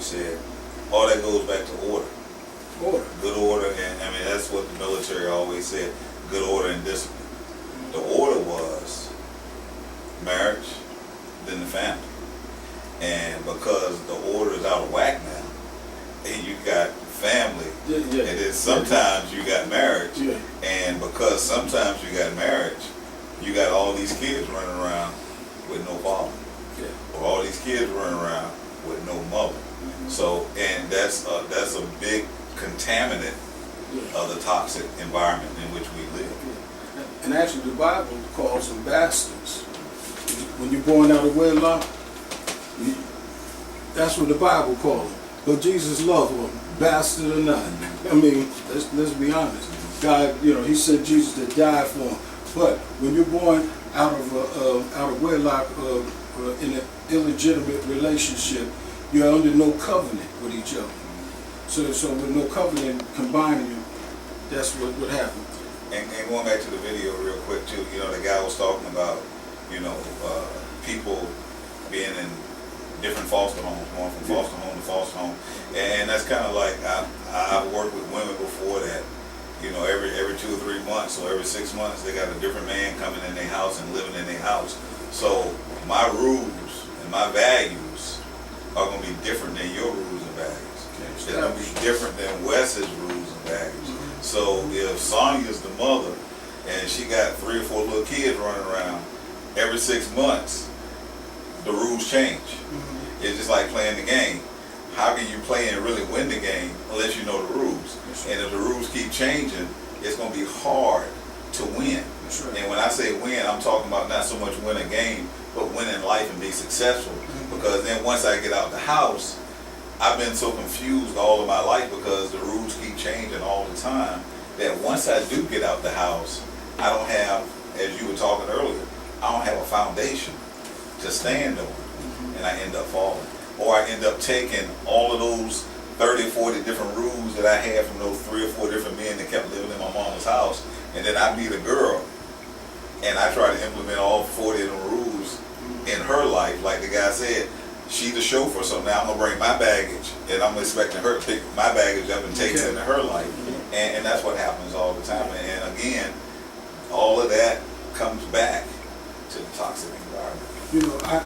said, all that goes back to order. Order. Good order, and I mean, that's what the military always said, good order and discipline. The order was marriage, then the family. And because the order is out of whack now, and you got family, and then sometimes you got marriage, and because sometimes you got marriage, you got all these kids running around with no father, or all these kids running around with no mother. So, and that's a big contaminant of the toxic environment in which we live. And actually, the Bible calls them bastards. When you're born out of wedlock, that's what the Bible calls them. But Jesus loved them, bastard or not. I mean, let's be honest. God, He sent Jesus to die for them. But when you're born out of wedlock, in an illegitimate relationship, you're under no covenant with each other. So with no covenant combining you, that's what would happen. And going back to the video real quick too, the guy was talking about, people being in different foster homes, going from foster home to foster home, and that's kind of like I've worked with women before that, every 2 or 3 months or every 6 months they got a different man coming in their house and living in their house. So my rules and my values are going to be different than your rules and values. It's going to be different than Wes's rules and values. So if Sonia's the mother and she got 3 or 4 little kids running around, every 6 months the rules change. It's just like playing the game. How can you play and really win the game unless you know the rules? And if the rules keep changing, it's going to be hard to win. And when I say win, I'm talking about not so much win a game, but win in life and be successful. Because then once I get out the house, I've been so confused all of my life because the rules keep changing all the time, that once I do get out the house, I don't have, as you were talking earlier, I don't have a foundation to stand on, and I end up falling. Or I end up taking all of those 30, 40 different rules that I had from those 3 or 4 different men that kept living in my mama's house, and then I meet a girl, and I try to implement all 40 of the rules in her life. Like the guy said, she's the chauffeur, so now I'm going to bring my baggage, and I'm expecting her to pick my baggage up and take it into her life. And that's what happens all the time. And again, all of that comes back to the toxic environment.